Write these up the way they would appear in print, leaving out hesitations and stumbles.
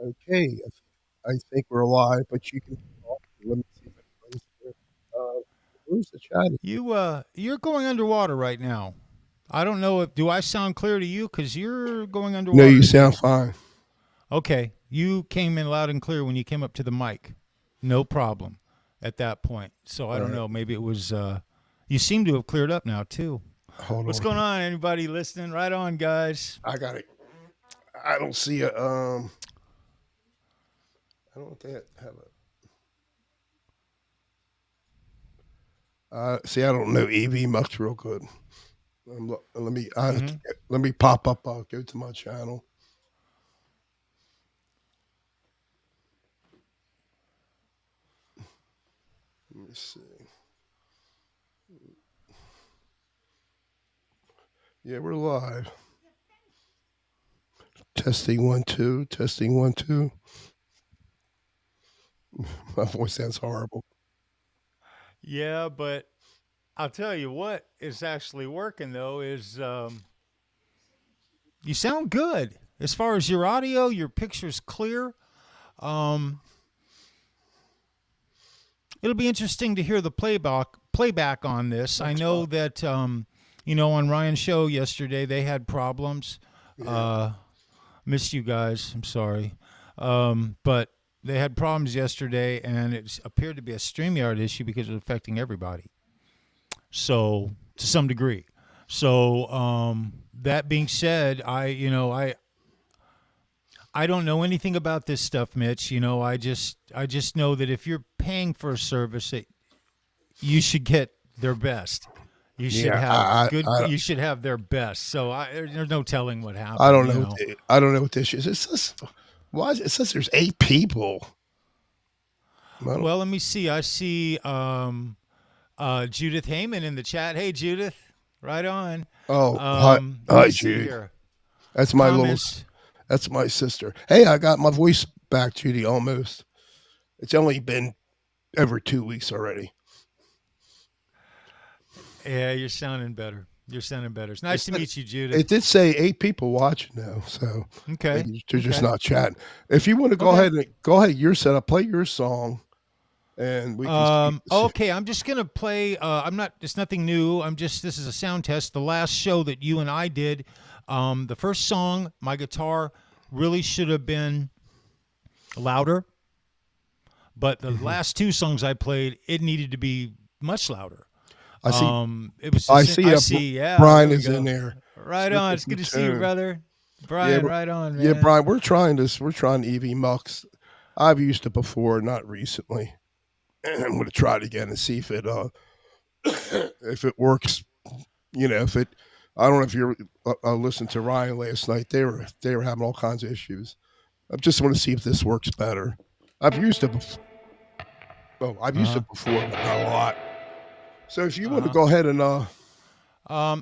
Okay, I think we're live, but you can talk. Let me see if it comes through. Where's the chat? You're going underwater right now. I don't know if do I sound clear to you because you're going No, underwater you to sound me. fine. Okay, you came in loud and clear when you came up to the mic. No problem at that point. So I All don't right, know. Maybe it was. You seem to have cleared up now too. hold What's on. going on, anybody listening? Right on, guys. I got it. I don't see a I don't think I have a. See, I don't know Evmux real good. Mm-hmm. Let me pop up. I'll go to my channel. Let me see. Yeah, we're live. Testing 1 2. Testing 1 2. My voice sounds horrible. Yeah, but I'll tell you what is actually working though is you sound good as far as your audio. Your picture's clear. Um, It'll be interesting to hear the playback on this. I That's know fine. that on Ryan's show yesterday they had problems. Yeah. Uh, Missed you guys. I'm sorry, but they had problems yesterday, and it appeared to be a StreamYard issue because it was affecting everybody. So to some degree. So that being said, I don't know anything about this stuff, Mitch. I just know that if you're paying for a service, that you should get their best. You should Yeah. have good. You should have their best. So there's no telling what I happened. don't know. I don't know what this is. It says why is it says there's 8 people. I don't, Well, let me see. I see Judith Heyman in the chat. Hey, Judith, right on. oh, Let hi, me see Judy. here. That's my little. Comments. That's my sister. Hey, I got my voice back, Judy. Almost. It's only been over 2 weeks already. Yeah, you're sounding better. You're sounding better. It's nice to meet you, Judith. It did say 8 people watching now, so Okay. they're just Okay. not chatting. If you want to Okay. go ahead, your setup, play your song, and we can see. Okay, I'm just gonna play. I'm not. It's nothing new. This is a sound test. The last show that you and I did, the first song, my guitar really should have been louder, but the last two songs I played, it needed to be much louder. I see. It was. I see. I see. Yeah, Brian there we is in go. there. Right Switching on. It's from good to see you, tune. brother. Yeah, Brian, right on, yeah, man. Brian. We're trying this. We're trying EV Mux. I've used it before, not recently. And I'm going to try it again and see if it if it works. If it. I don't know if you listened to Ryan last night. They were having all kinds of issues. I just want to see if this works better. I've used it before. Oh, I've used Uh-huh. it before, but not a lot. So if you want to Uh-huh. go ahead and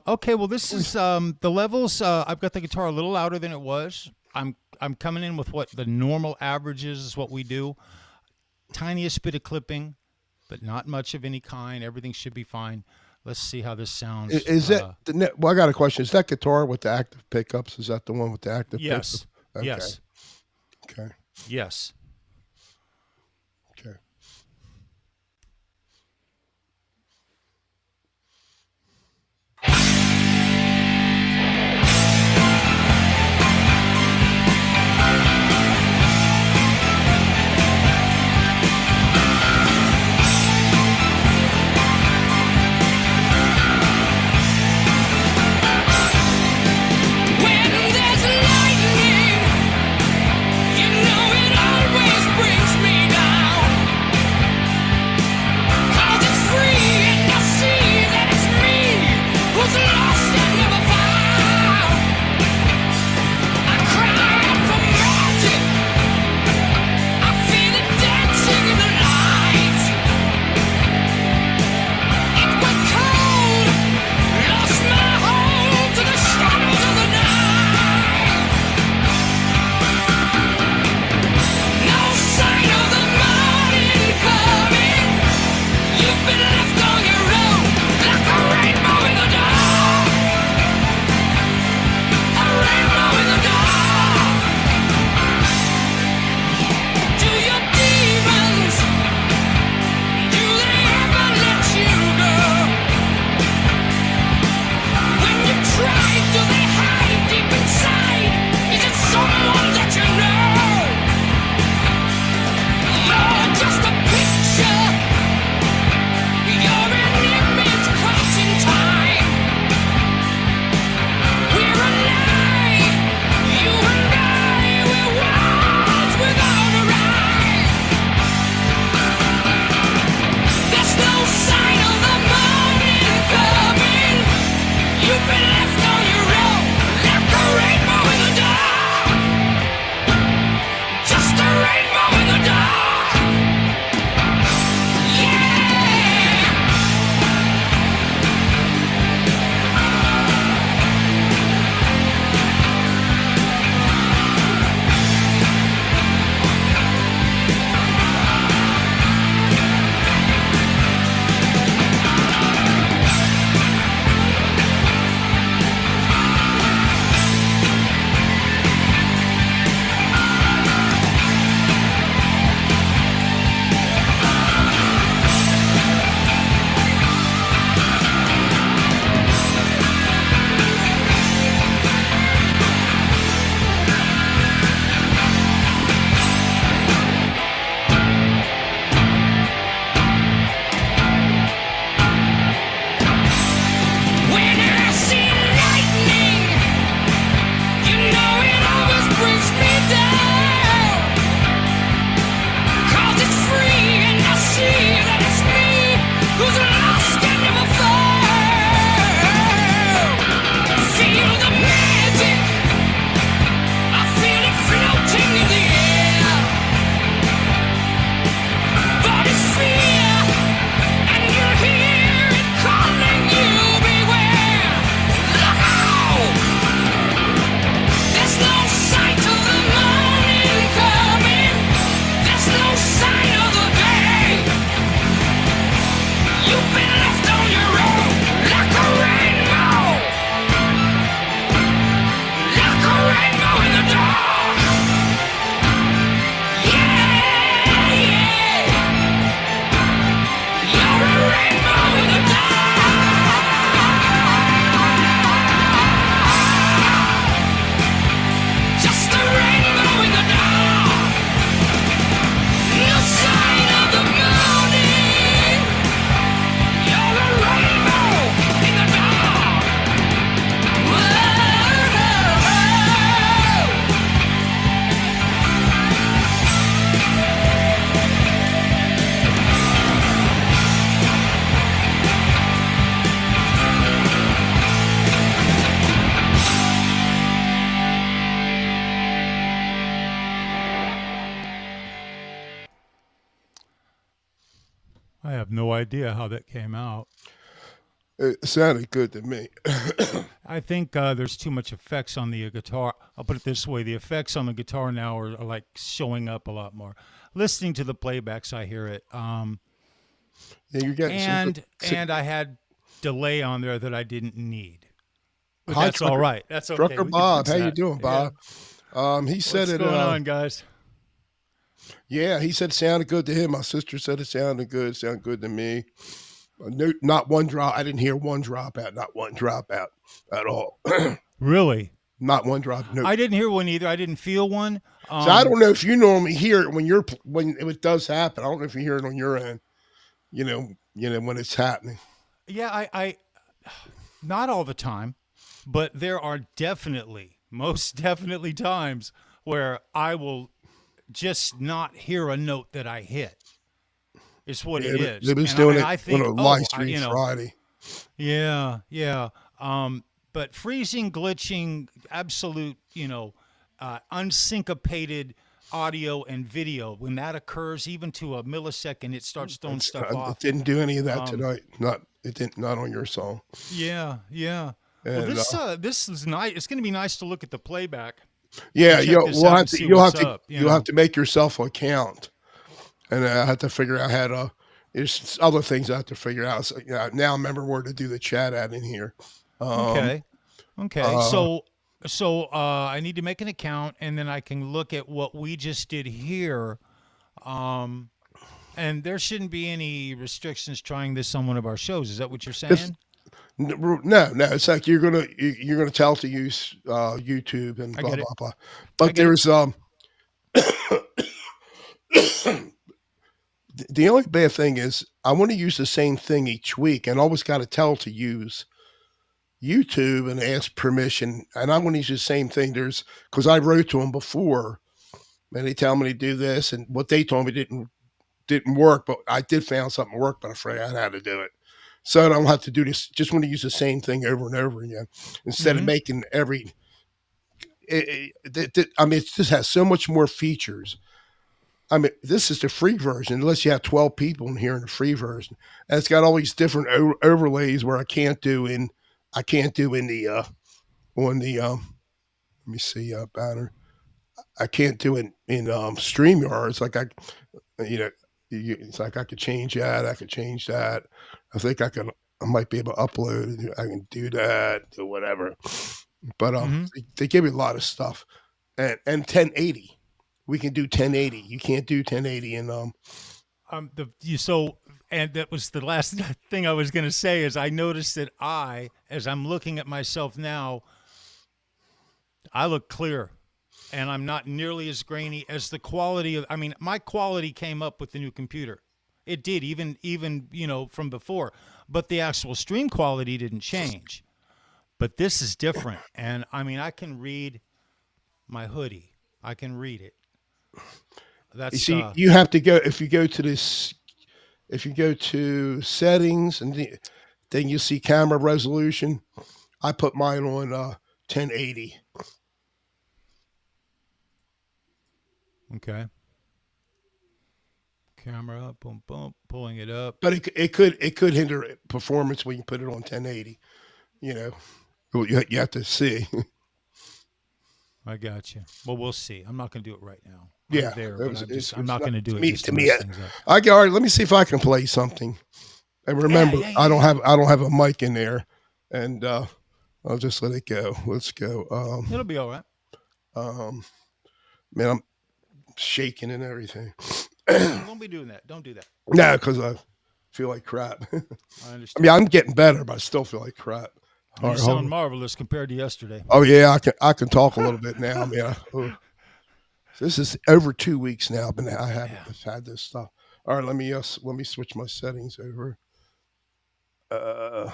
Okay, well, this is the levels. I've got the guitar a little louder than it was. I'm coming in with what the normal average is what we do. Tiniest bit of clipping, but not much of any kind. Everything should be fine. Let's see how this sounds. is that well, I got a question. Is that guitar with the active pickups? Is that the one with the active Yes. pickups? Okay. Yes. Okay. Yes. Okay. When there's lightning, you know it always I have no idea how that came out. It sounded good to me. I think there's too much effects on the guitar. I'll put it this way: the effects on the guitar now are like showing up a lot more. Listening to the playbacks, I hear it. Yeah, you're getting some good. And I had delay on there that I didn't need, but Hi, that's all trucker, right. That's okay. trucker We can Bob. fix How you that. doing, Yeah. Bob? He said What's it. going on, guys? Yeah, he said it sounded good to him. My sister said it sounded good. Sounded good to me. No, not one drop. I didn't hear one drop out. Not one drop out at all. Really? Not one drop. Nope. I didn't hear one either. I didn't feel one. So I don't know if you normally hear it when it does happen. I don't know if you hear it on your end. When it's happening. Yeah, I not all the time, but there are definitely, most definitely times where I will just not hear a note that I hit. It's what Yeah, it is. they was And doing and it I on think, a live I, stream Friday. yeah, yeah. But freezing, glitching, absolute, unsyncopated audio and video, when that occurs, even to a millisecond, it starts throwing stuff It off. didn't do any of that Um, tonight. Not it didn't. Not on your song. yeah, yeah. Well, And this is nice. It's going to be nice to look at the playback yeah, and check this out and see what's up. you'll have to make yourself an account, and I have to figure out how to. There's other things I have to figure out. So, yeah, now I remember where to do the chat at in here. Um, Okay. Okay. uh, I need to make an account, and then I can look at what we just did here. Um, and there shouldn't be any restrictions trying this on one of our shows. Is that what you're it's saying? no. It's like you're gonna tell to use YouTube and I blah get it. blah blah. I But get it. there's the only bad thing is I want to use the same thing each week, and always got to tell to use YouTube and ask permission. And I want to use the same thing. There's because I wrote to them before, and they tell me to do this, and what they told me didn't work, but I did found something worked, but I forgot how to do it. So I don't have to do this. Just want to use the same thing over and over again instead of Mm-hmm. making every. I mean, it just has so much more features. I mean, this is the free version, unless you have 12 people in here in the free version. And it's got all these different overlays where I can't do in the, on the, let me see, banner. I can't do it in StreamYard. It's like it's like I could change that. I could change that. I think I might be able to upload. I can do that or whatever. But Mm-hmm. they give you a lot of stuff, and 1080. We can do 1080. You can't do 1080 in And that was the last thing I was going to say is I noticed that as I'm looking at myself now, I look clear, and I'm not nearly as grainy as the quality of. I mean, my quality came up with the new computer. It did, even from before, but the actual stream quality didn't change. But this is different, and I mean, I can read my hoodie. I can read it. You That's see, you have to go if you go to this. If you go to settings and then you see camera resolution. I put mine on 1080. okay. Camera up, boom, boom, pulling it up. But it could hinder performance when you put it on 1080. You know, you have to see. I got you. Well, we'll see. I'm not going to do it right now. Yeah, I'm there, it but was, I'm not going to do to it me. just To to me, mess things up. I go. All right, let me see if I can play something. And remember, I don't have a mic in there, and I'll just let it go. Let's go. It'll be all right. Um, man, I'm shaking and everything. Don't be doing that. Don't do that. No, because I feel like crap. I I understand. mean, I'm getting better, but I still feel like crap. All You right, hold sound on. marvelous compared to yesterday. Oh yeah, I can talk a little bit now. Yeah, this is over 2 weeks now. But I haven't Yeah. just had this stuff. All right, let me switch my settings over. Uh,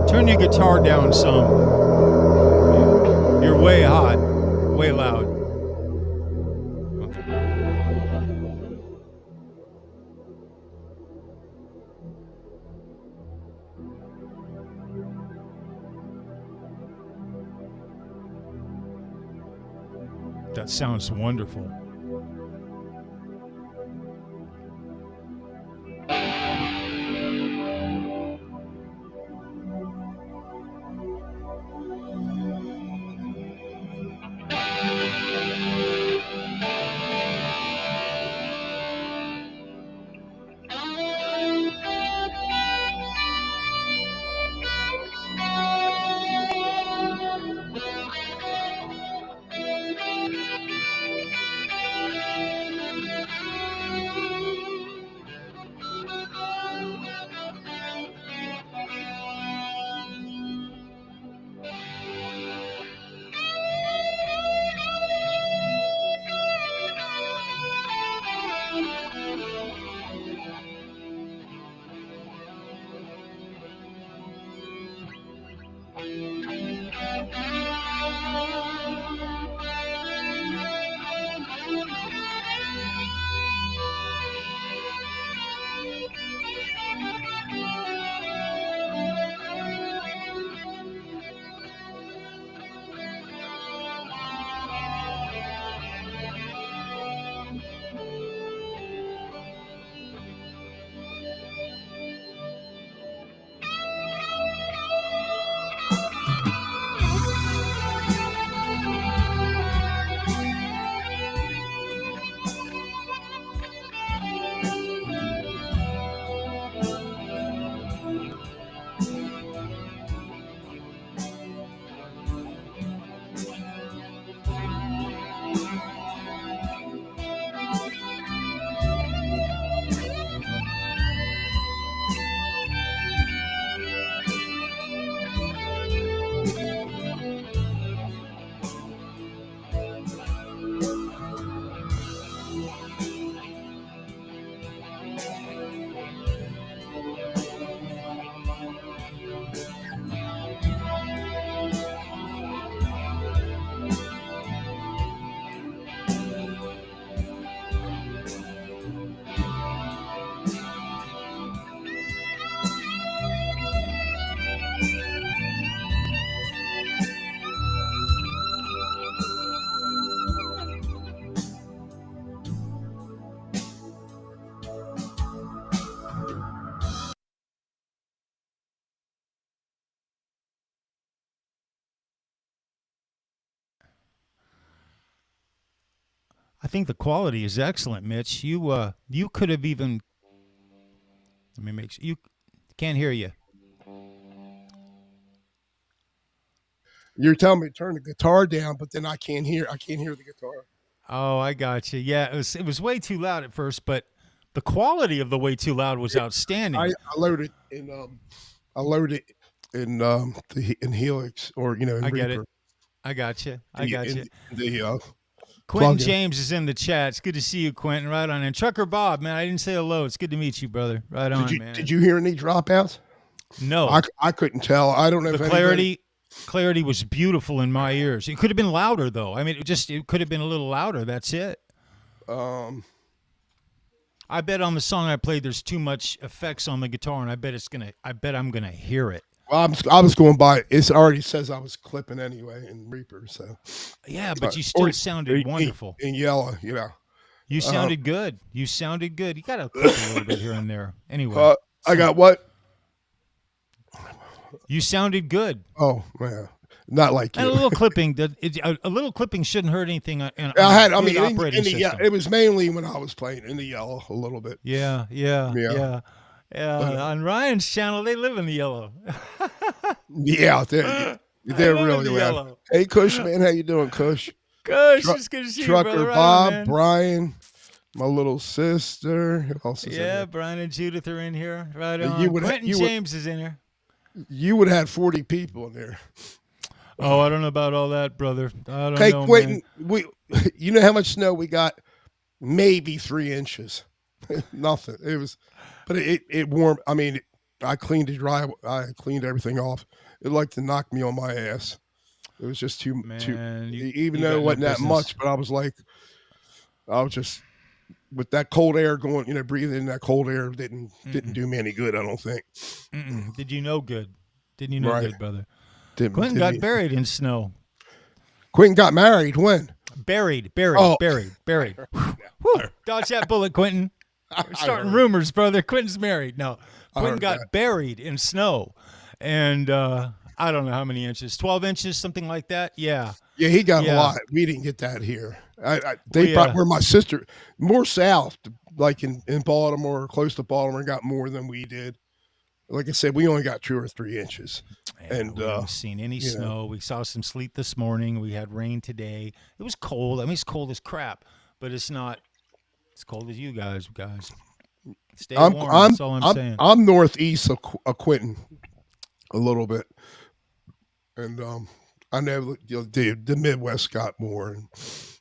Turn your guitar down some. You're way hot, way loud. Okay. That sounds wonderful. I think the quality is excellent, Mitch. You could have even. Let me make sure you can't hear you. You're telling me to turn the guitar down, but then I can't hear the guitar. Oh, I got you. Yeah, it was way too loud at first, but the quality of the way too loud was outstanding. I loaded in I loaded in Helix, or in I get it. Reaper, I got you. I the got in you. the Quentin plugin. James is in the chat. It's good to see you, Quentin. Right on. And Trucker Bob, man, I didn't say hello. It's good to meet you, brother. Right Did on, you man. did you hear any dropouts? No, I couldn't tell. I don't know the if anybody. clarity was beautiful in my ears. It could have been louder though. I mean, it could have been a little louder. That's it. Um, I bet on the song I played, there's too much effects on the guitar, and I bet I'm gonna hear it. well, I was going by. It already says I was clipping anyway in Reaper, so Yeah, but you or still sounded wonderful. in yellow. You Uh, sounded good. You sounded good. You got to clip a little bit here and there. Anyway, uh, I so got what? you sounded good. Oh man, not like And a you. little clipping. A little clipping shouldn't hurt anything on I a had. I good mean, operating yeah, system. it was mainly when I was playing in the yellow a little bit. Yeah, yeah, Yeah, yeah, yeah. but On Ryan's channel, they live in the yellow. yeah, I they're live in really the loud. yellow. Hey, Kush, man, how you doing, Kush? Gosh, Truck it's good to see you, Trucker brother. Right on, Bob, man. Brian, my little sister. Who else is in Yeah, there? Brian and Judith are in here. Right You on. would Quentin James is in here. you would have had 40 people in there. Oh, I don't know about all that, brother. I don't Okay, know, man. Quentin, you know how much snow we got? Maybe 3 inches. Nothing. It was, but it warmed. I mean, I cleaned the dry. I cleaned everything off. It like to knock me on my ass. It was just too. Man, Even you though got it no wasn't that business. much, but I was like, I was just with that cold air going. Breathing in that cold air didn't Mm-mm. do me any good. I don't think. Mm-mm. Did you know good? Didn't you know Right. good, brother? Didn't Quentin did got me. buried in snow. Quentin got married when? Buried, buried, Oh, buried, I buried. heard Whew. that. Dodge that bullet, Quentin. We're I starting heard. rumors, brother. Quentin's married. No, I Quentin heard that. got buried in snow, and I don't know how many inches, 12 inches, something like that. Yeah, Yeah, he got a yeah. lot. We didn't get that here. They We probably where my sister more south, like in Baltimore, close to Baltimore, got more than we did. Like I said, we only got 2 or 3 inches, Yeah, and we haven't seen any you know, snow. We saw some sleet this morning. We had rain today. It was cold. I mean, it's cold as crap, but it's not as cold as you guys. Stay I'm warm. I'm That's all I'm I'm saying. I'm northeast of Quinton a little bit, and I know the Midwest got more,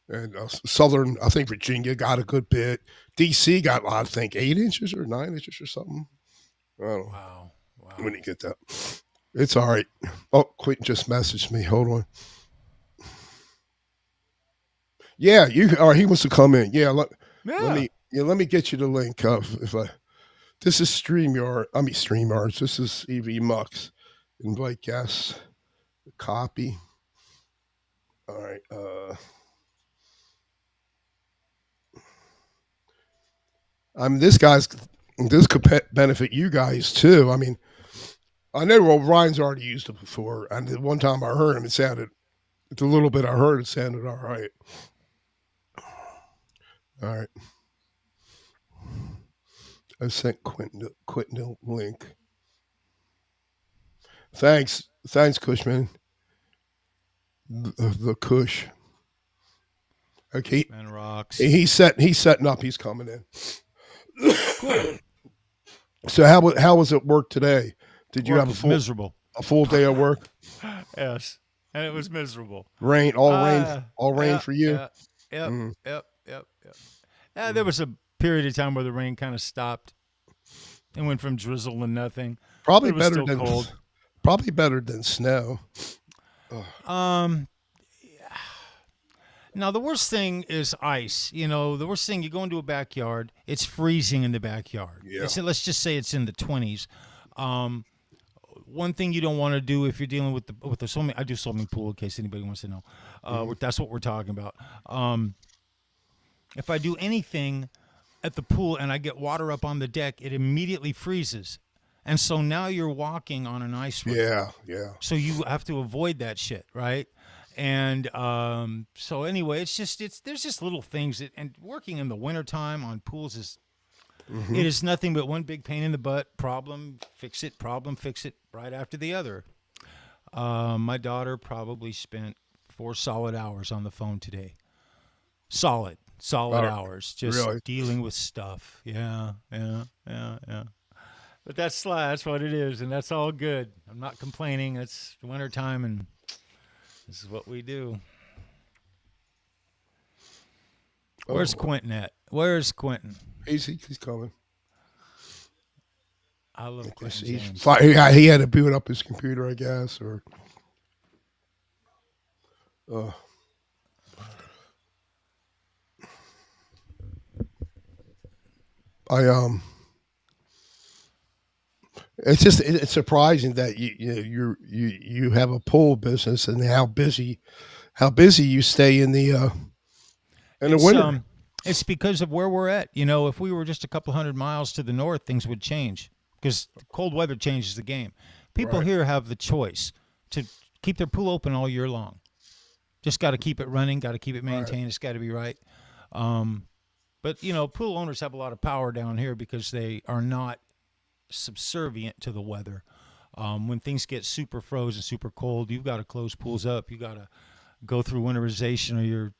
and Southern, I think Virginia got a good bit. DC got, I think, 8 inches or 9 inches or something. I don't know. Wow. When Wow. you get that, it's all right. Oh, Quentin just messaged me. Hold on. Yeah, you. All right, he wants to come in. Yeah, let Yeah. me. Yeah, let me get you the link of if I. This is StreamYard. I mean StreamYards. This is Evmux. Invite guests. Copy. All right. I mean, this could benefit you guys too. I mean, I know. Well, Ryan's already used it before, and the one time I heard him, it sounded. It's a little bit I heard. It sounded all right. All right. I sent Quentin the link. Thanks, Cushman. The Cush. Okay, Man rocks. he's setting up. He's coming Cool. in. So how was it work today? Did you Work have was miserable. a full day of work? Yes. And it was miserable. Rain, all rain Yeah, for you. yeah, yep, Mm, yep. There was a period of time where the rain kind of stopped and went from drizzle to nothing, but probably it was better still than cold. probably better than snow. Ugh. Um, Now the worst thing is ice. You know, the worst thing, you go into a backyard, it's freezing in the backyard. Yeah. Let's just say it's in the 20s. Um, One thing you don't want to do if you're dealing with the swimming, I do swimming pool in case anybody wants to know. That's what we're talking about. If I do anything at the pool and I get water up on the deck, it immediately freezes. And so now you're walking on an ice rink. Yeah, yeah. So you have to avoid that shit, right? And so anyway, there's just little things and working in the wintertime on pools it is nothing but one big pain in the butt. Problem, fix it right after the other. My daughter probably spent 4 solid hours on the phone today. Solid Oh, hours, just really? dealing with stuff. Yeah. But that's what it is, and that's all good. I'm not complaining. It's wintertime, and this is what we do. Where's Oh, Quentin at? Where's Quentin? he's coming. I love Quentin He's James. he had to boot up his computer, I guess, or uh, I it's surprising that you have a pool business and how busy you stay in the It's winter. um, it's because of where we're at. You know, if we were just a couple hundred miles to the north, things would change because cold weather changes the game. People Right. here have the choice to keep their pool open all year long. Just got to keep it running, got to keep it Right. maintained. It's got to be right. Um, but you know, pool owners have a lot of power down here because they are not subservient to the weather. When things get super frozen, super cold, you've got to close pools up. You got to go through winterization, or you're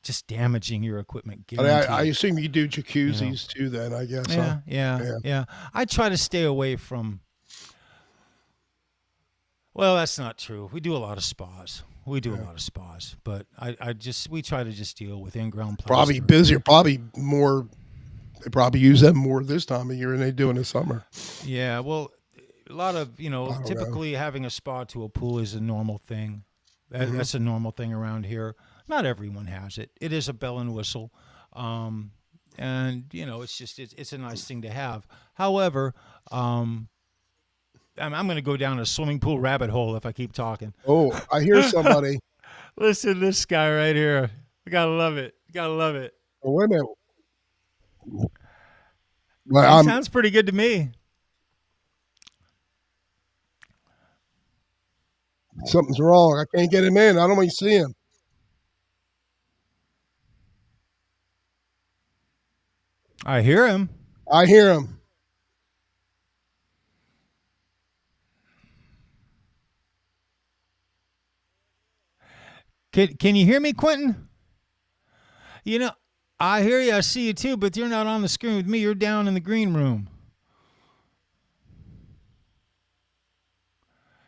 just damaging your equipment. I Guaranteed. assume you do You know. jacuzzis too. Then I guess, huh? Yeah. Yeah. Yeah. I try to stay away from. Well, that's not true. We do a lot of spas. We do a Yeah. lot of spas, but we try to just deal with in-ground Probably plaster. busier. Probably more. They probably use them more this time of year than they do in the summer. Yeah, well, a lot of, I don't know. typically having a spa to a pool is a normal thing. Hmm. That's a normal thing around here. Not everyone has it. It is a bell and whistle. And, it's a nice thing to have. However, I'm going to go down a swimming pool rabbit hole if I keep talking. Oh, I hear somebody. Listen to this guy right here. Gotta love it. Gotta love it. Oh, wait a minute. Well, He sounds pretty good to me. something's wrong. I can't get him in. I don't even see him. I hear him. I hear him. Can you hear me, Quentin? You know, I hear you. I see you too, but you're not on the screen with me. You're down in the green room.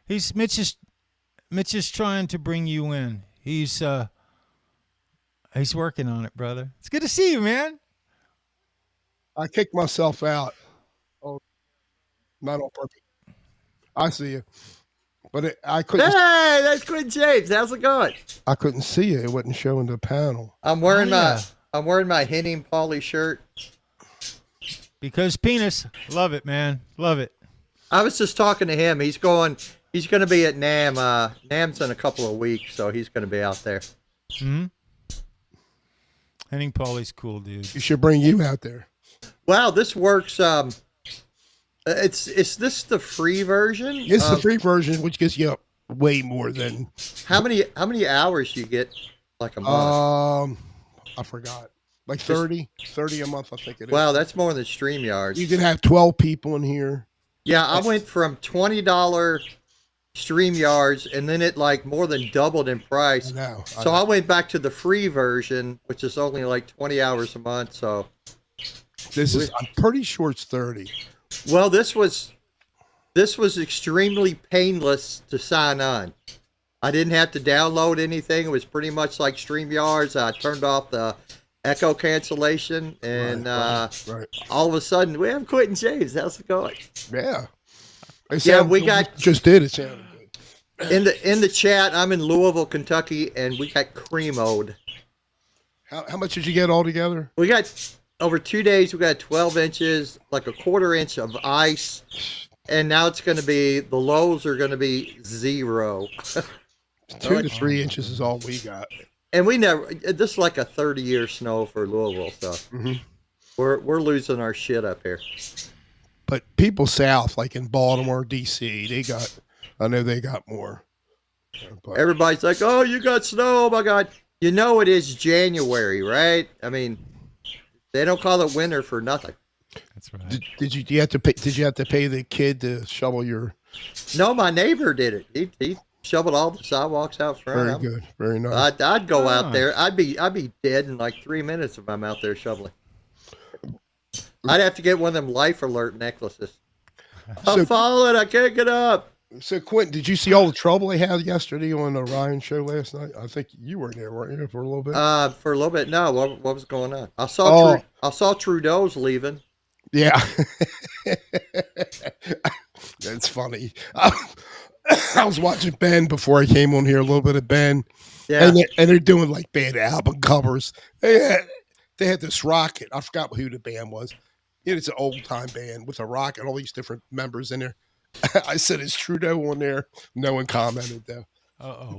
He's Mitch is trying to bring you in. He's working on it, brother. It's good to see you, man. I kicked myself out. Oh, not on purpose. I see you, but I couldn't. Hey, that's Quinn James. How's it going? I couldn't see you. It wasn't showing the panel. I'm wearing Oh, yeah. I'm wearing my Henning Polly shirt. Because penis. Love it, man. Love it. I was just talking to him. He's going to be at NAM. NAM's in a couple of weeks, so he's going to be out there. Hmm. Henning Pauly's cool, dude. You should bring you out there. Wow, this works. Is this the free version? It's the free version, which gives you way more than. How many hours you get like a month? I forgot. Like 30 a month, I think it is. Wow, that's more than StreamYards. You can have 12 people in here. Yeah, I went from $20 StreamYards, and then it like more than doubled in price. I know. So I went back to the free version, which is only like 20 hours a month. So, I'm pretty sure it's 30. well, this was extremely painless to sign on. I didn't have to download anything. It was pretty much like StreamYards. I turned off the echo cancellation, and Right. all of a sudden, we have Quentin James. How's it going? Yeah. We got just did it. Sounded good. in the chat. I'm in Louisville, Kentucky, and we got creamoed. How much did you get altogether? We got over 2 days. We got 12 inches, like a quarter inch of ice, and now it's going to be the lows are going to be 0. 2 to 3 inches is all we got. And we never. This is like a 30-year snow for Louisville, so we're losing our shit up here. But people south, like in Baltimore, D.C., I know they got more. But Everybody's like, "Oh, you got snow! Oh my God!" You know it is January, right? I mean, they don't call it winter for nothing. That's right. did you have to pay? Did you have to pay the kid to shovel your? No, my neighbor did it. He shoveled all the sidewalks out front. Very good, very nice. I'd go out there. I'd be dead in like 3 minutes if I'm out there shoveling. I'd have to get one of them life alert necklaces. I'm falling. I can't get up. So, Quentin, did you see all the trouble they had yesterday on the Ryan show last night? I think you were there, weren't you, for a little bit? For a little bit. No, what was going on? I saw Trudeau's leaving. Yeah, that's funny. I was watching Ben before I came on here. A little bit of Ben, Yeah. and they're doing like bad album covers. They had this rocket. I forgot who the band was. It's an old time band with a rocket, all these different members in there. I said, "Is Trudeau on there?" No one commented though. Uh-oh.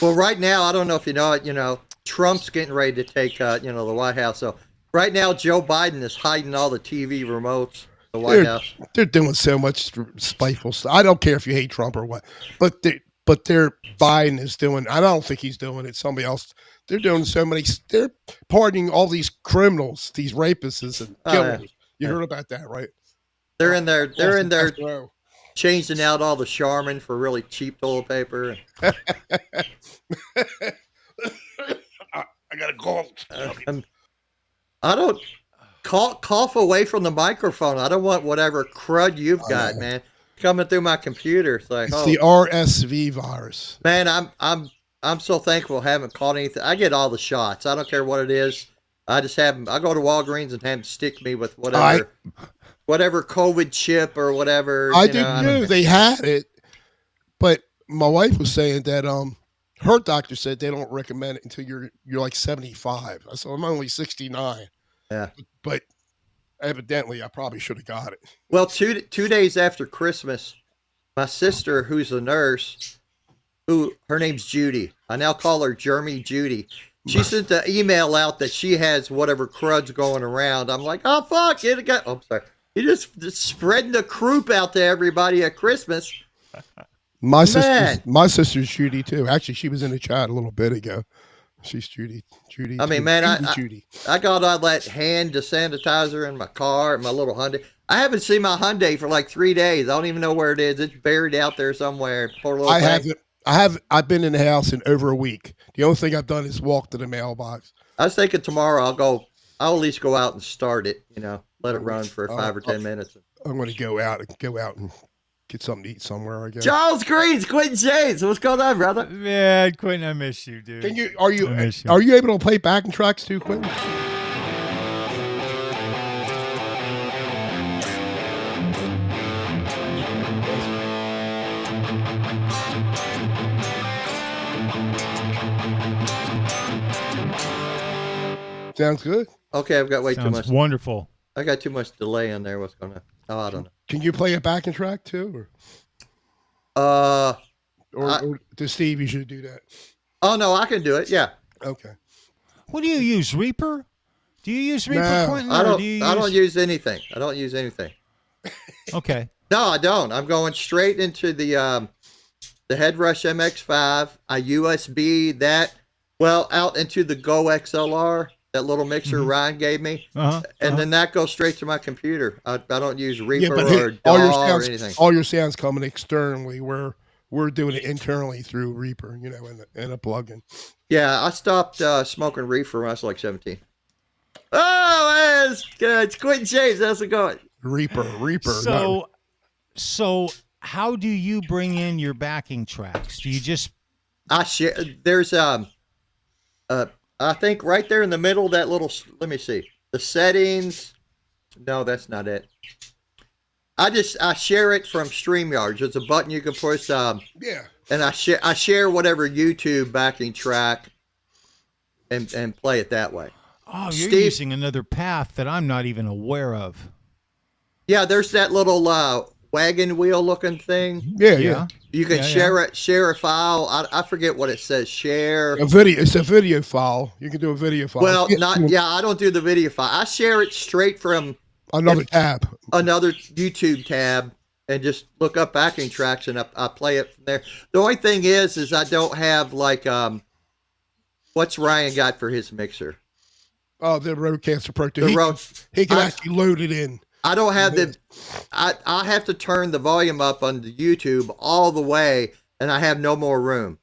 Well, right now, I don't know if you know it. Trump's getting ready to take the White House. So right now, Joe Biden is hiding all the TV remotes. The White House. They're doing so much spiteful stuff. I don't care if you hate Trump or what, but they're Biden is doing. I don't think he's doing it. Somebody else. They're doing so many. They're pardoning all these criminals, these rapists and killers. Yeah. You heard about that, right? They're in there. They're in there Row. changing out all the Charmin for really cheap toilet paper. I got a cold. I don't cough away from the microphone. I don't want whatever crud you've got, man, coming through my computer. It's like, It's the RSV virus. man, I'm so thankful I haven't caught anything. I get all the shots. I don't care what it is. I just have them. I go to Walgreens and have them stick me with whatever COVID chip or whatever. I didn't know they had it, but my wife was saying that her doctor said they don't recommend it until you're like 75. I said I'm only 69. Yeah. But evidently I probably should have got it. Well, 2 days after Christmas, my sister, who's a nurse, her name's Judy. I now call her Jeremy Judy. she sent the email out that she has whatever crud's going around. I'm like, oh fuck, it got. Oh, I'm sorry. You just spreading the croup out to everybody at Christmas. My Man. sister's Judy too. Actually, she was in the chat a little bit ago. She's Judy. I mean, too. man, Judy. I got all that hand sanitizer in my car, my little Hyundai. I haven't seen my Hyundai for like 3 days. I don't even know where it is. It's buried out there somewhere. Poor little I thing. haven't. I've been in the house in over a week. The only thing I've done is walk to the mailbox. I was thinking tomorrow I'll at least go out and start it. Let it run for 5 or 10 minutes. I'm going to go out and get something to eat somewhere. I guess. Charles Greens, Quentin James, what's going on, brother? Man, Quentin, I miss you, dude. Are you able to play backing tracks too, Quentin? Sounds good. Okay, I've got way too Sounds much. wonderful. I got too much delay on there. What's going on? Oh, I don't know. Can you play a backing track too, Uh, or to Steve? You should do that. oh no, I can do it. Yeah, Okay. What do you use, Reaper? Do you use Reaper, No. Quentin? I or don't. do you I don't use anything. I don't use anything. Okay. No, I don't. I'm going straight into the Headrush MX5. I USB that out into the Go XLR, that little mixer Ryan gave me, and then that goes straight to my computer. I don't use Reaper or DAW or anything. All your sounds coming externally. We're doing it internally through Reaper, in a plugin. Yeah, I stopped smoking reefer when I was like 17. Oh, it's good. It's Quentin James. How's it going? Reaper. So how do you bring in your backing tracks? Do you just I share. There's I think right there in the middle of that little. Let me see the settings. No, that's not it. I share it from StreamYard. There's a button you can push. Yeah. And I share whatever YouTube backing track, and play it that way. Oh, you're Steve- using another path that I'm not even aware of. Yeah, there's that little wagon wheel looking thing. Yeah. You can share a file. I forget what it says. Share. It's a video file. You can do a video file. Well, I don't do the video file. I share it straight from another tab. another YouTube tab and just look up backing tracks and I play it from there. The only thing is I don't have like what's Ryan got for his mixer? Oh, the Rodecaster Pro 2. He can actually load it in. I don't have I have to turn the volume up on the YouTube all the way, and I have no more room.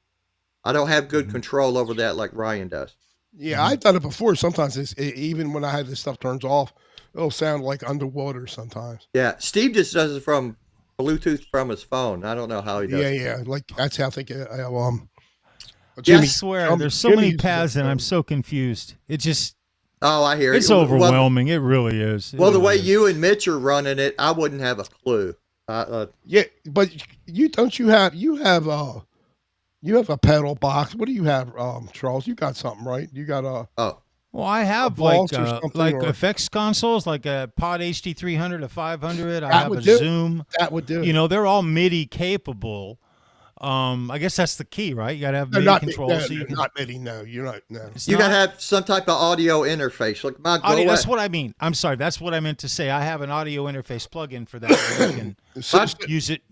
I don't have good control over that like Ryan does. Yeah, I've done it before. Sometimes even when I have this stuff turns off, it'll sound like underwater sometimes. Yeah, Steve just does it from Bluetooth from his phone. I don't know how he does it. Yeah. Like that's how I think. I swear, there's so many paths, and I'm so confused. It just Oh, I hear it's it. overwhelming. It really is. Well, the way you and Mitch are running it, I wouldn't have a clue. Yeah, but you have a pedal box. What do you have, Charles? You got something, right? You got Well, I have Boss like or something, like or- effects consoles, like a Pod HD 300, a 500. I That have would a do it. Zoom. that would do it. They're all MIDI capable. I guess that's the key, right? You got to have No, MIDI control. no, so you can, not MIDI. No, you're not. No. it's You not- gotta have some type of audio interface. Like my audio, that's what I mean. I'm sorry. That's what I meant to say. I have an audio interface plugin for that. So you can So- use it,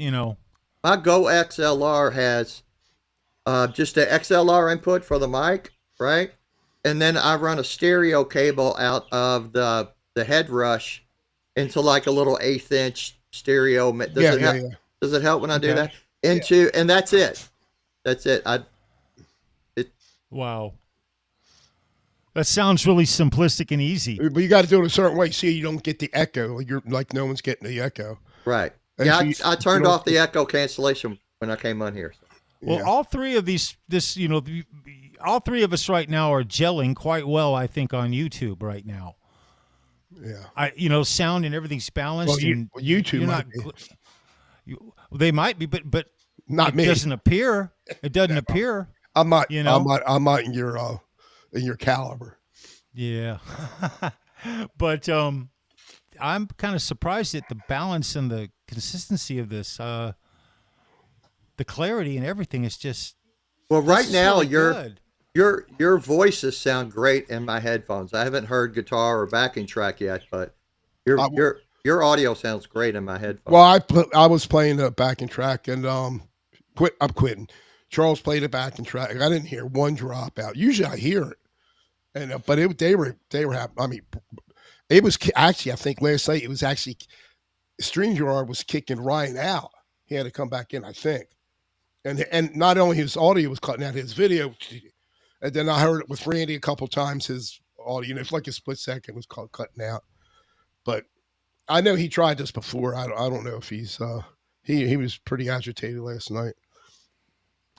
my Go XLR has just an XLR input for the mic, right? And then I run a stereo cable out of the Headrush into like a little 1/8 inch stereo. Does it help when I do Okay. that? And that's it. That's it. Wow. That sounds really simplistic and easy. But you got to do it a certain way, so you don't get the echo. You're like no one's getting the echo. Right. And Yeah, so I turned off the echo cancellation when I came on here. Well, Yeah. all three of all three of us right now are gelling quite well, I think, on YouTube right now. Yeah. Sound and everything's balanced. Well, and YouTube you're might not. They might be, but Not it me. doesn't appear. It doesn't appear. I'm not. you know? I'm not in your caliber. Yeah, but I'm kind of surprised at the balance and the consistency of this. The clarity and everything is just. Well, right this is now really you're good. your voices sound great in my headphones. I haven't heard guitar or backing track yet, but I, your audio sounds great in my headphones. well, I was playing the backing track and I'm quitting. Charles played a backing track. I didn't hear one drop out. Usually I hear it, and but they were happy. I mean, it was actually I think last night it was actually StreamYard was kicking Ryan out. He had to come back in, I think. And not only his audio was cutting out, his video, and then I heard it with Randy a couple times. His audio, it's like a split second was cutting out. But I know he tried this before. I don't know if he's he was pretty agitated last night.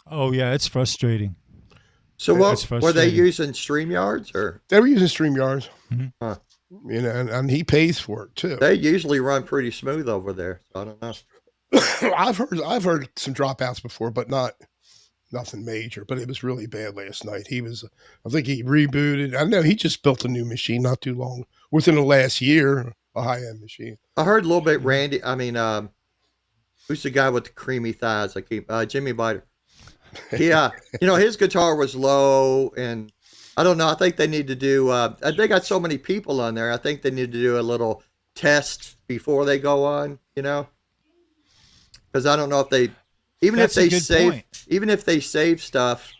Oh yeah, it's frustrating. So It's what were they frustrating. using StreamYards or? They were using StreamYards, Huh. and he pays for it too. They usually run pretty smooth over there. So I don't know. I've heard some dropouts before, but nothing major. But it was really bad last night. I think he rebooted. I know he just built a new machine not too long within the last year, a high end machine. I heard a little bit Randy. I mean, who's the guy with the creamy thighs? I keep Jimmy Biter. Yeah, his guitar was low, and I don't know. I think they need to do. They got so many people on there. I think they need to do a little test before they go on. Because I don't know if they, even That's a if they good save, point. even if they save stuff,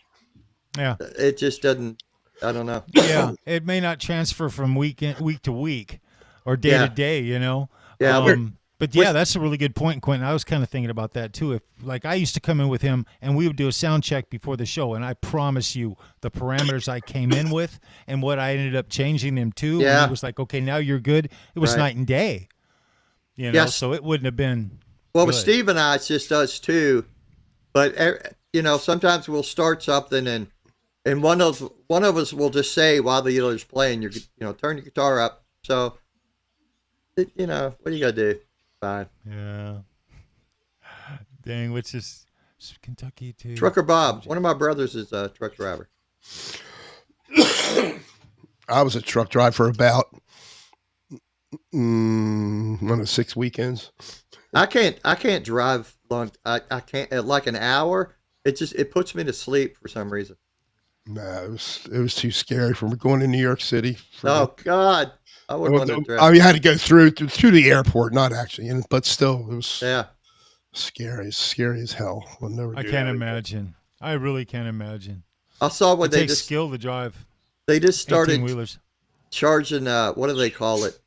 Yeah. it just doesn't. I don't know. Yeah, it may not transfer from week to week or day Yeah. to day, Yeah, but yeah, that's a really good point, Quentin. I was kind of thinking about that too. If like I used to come in with him and we would do a sound check before the show, and I promise you, the parameters I came in with and what I ended up changing them to, Yeah. when he was like, "Okay, now you're good." It was Right. night and day, Yes. So it wouldn't have been. Well, with good. Steve and I, it's just us too. But sometimes we'll start something, and one of us will just say while the other's playing, turn your guitar up. So, what do you gotta do? Fine. Yeah. Dang, which is Kentucky too. Trucker Bob, one of my brothers is a truck driver. I was a truck driver for about 6 weekends. I can't drive long. I can't like an hour. It puts me to sleep for some reason. Nah, it was too scary for me going to New York City. Oh God, I wouldn't want to drive. I mean, I had to go through the airport, not actually, but still, it was Yeah. scary as hell. We'll never I do can't that. imagine. I really can't imagine. I saw It what they takes just skill to drive they just started 18-wheelers. charging. What do they call it?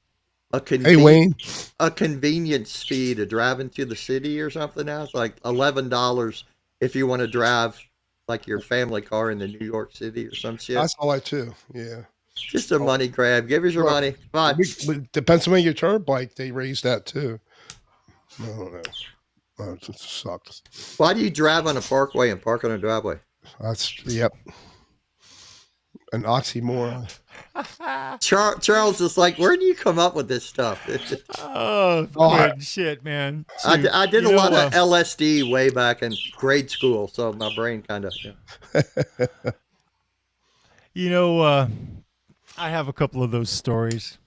Hey, Wayne. A convenience fee to drive into the city or something now. It's like $11 if you want to drive like your family car into New York City or some shit. I saw that too. Yeah. Just a money grab. Give us your Well, money. Come on. The Pennsylvania Turnpike, they raised that too. I don't know. It just sucks. Why do you drive on a parkway and park on a driveway? Yep. An oxymoron. Charles is like, where do you come up with this stuff? Oh, Oh, good shit, man. I did a You know, lot of LSD way back in grade school, so my brain kind of. I have a couple of those stories.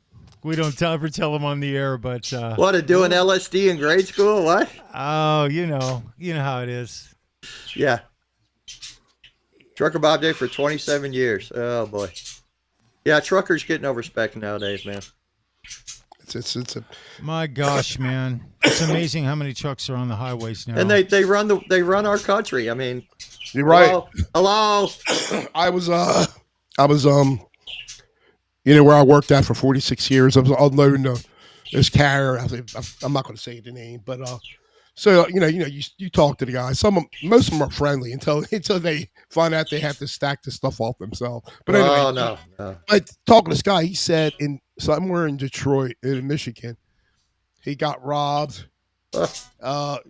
We don't ever tell them on the air, but What, doing LSD in grade school? What? oh, you know how it is. Yeah. Trucker Bob Day for 27 years. Oh boy. Yeah, truckers getting no respect nowadays, man. It's a My gosh, man, it's amazing how many trucks are on the highways now. And they run our country. I mean, You're right. hello. I was where I worked at for 46 years. I was unloading this carrier. I'm not going to say the name, but so you talk to the guys. Most of them are friendly until they find out they have to stack the stuff off themselves. But anyway, Oh no. I talking to this guy. He said in somewhere in Detroit, in Michigan, he got robbed,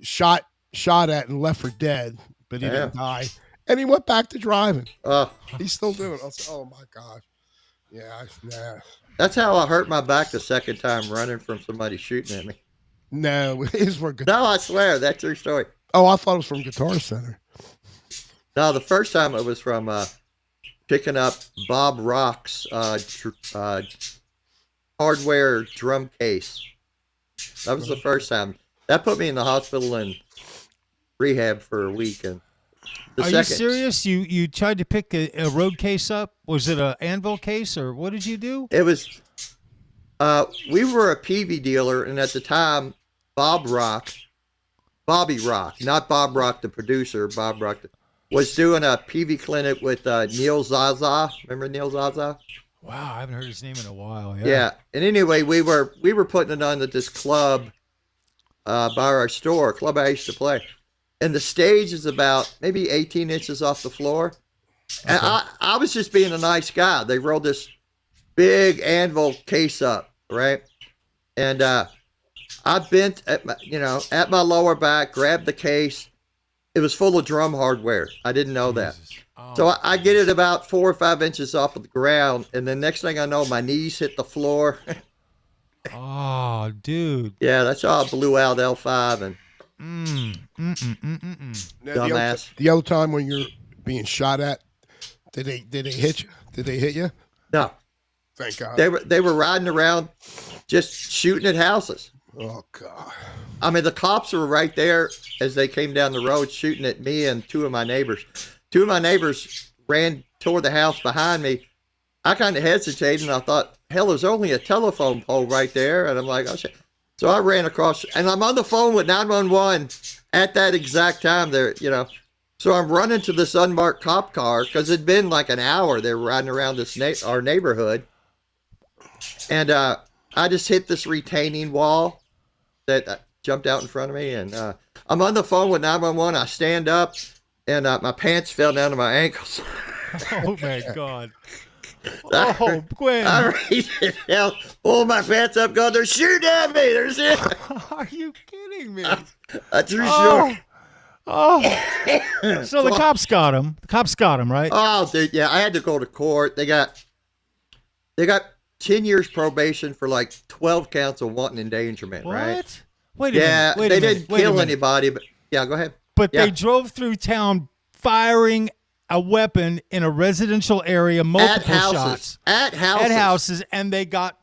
shot at, and left for dead, but he didn't die. And he went back to driving. He's still doing it. I was like, oh my gosh. Yeah, nah. That's how I hurt my back the second time running from somebody shooting at me. No, his were good. No, I swear, that's true story. Oh, I thought it was from Guitar Center. No, the first time it was from picking up Bob Rock's hardware drum case. That was the first time. That put me in the hospital and rehab for a week. And The Are you second. serious? You tried to pick a road case up? Was it a anvil case or what did you do? It was. We were a PV dealer, and at the time, Bobby Rock, not Bob Rock, the producer, Bob Rock, was doing a PV clinic with Neil Zaza. Remember Neil Zaza? Wow, I haven't heard his name in a while. Yeah. Yeah. And anyway, we were putting it on at this club by our store, club I used to play, and the stage is about maybe 18 inches off the floor. And I was just being a nice guy. They rolled this big anvil case up, right? And I bent at my lower back, grabbed the case. It was full of drum hardware. I didn't know that. Oh, So I get it about 4 or 5 inches off of the ground, and the next thing I know, my knees hit the floor. oh, dude. Yeah, that's how I blew out L5 and Now, dumbass. the other time when you're being shot at, did they hit you? Did they hit you? No, Thank God. they were riding around just shooting at houses. Oh God. I mean, the cops were right there as they came down the road shooting at me and two of my neighbors. Two of my neighbors ran toward the house behind me. I kind of hesitated, and I thought, hell, there's only a telephone pole right there. And I'm like, oh, shit. So I ran across, and I'm on the phone with 911 at that exact time there, So I'm running to this unmarked cop car because it'd been like an hour. They were riding around our neighborhood. And I just hit this retaining wall that jumped out in front of me. And I'm on the phone with 911. I stand up, and my pants fell down to my ankles. Oh my God. Oh, Gwen. I reached it out, pulled my pants up, going, they're shooting at me. They're shooting. Are you kidding me? A true Oh, story. oh. So the cops got him. The cops got him, right? Oh, dude, yeah, I had to go to court. They got 10 years probation for like 12 counts of wanton endangerment, What? right? Wait a Yeah, minute. Wait they a minute. didn't wait a kill minute. anybody, but yeah, go ahead. But Yeah. they drove through town firing a weapon in a residential area, multiple shots At houses. at houses, and they got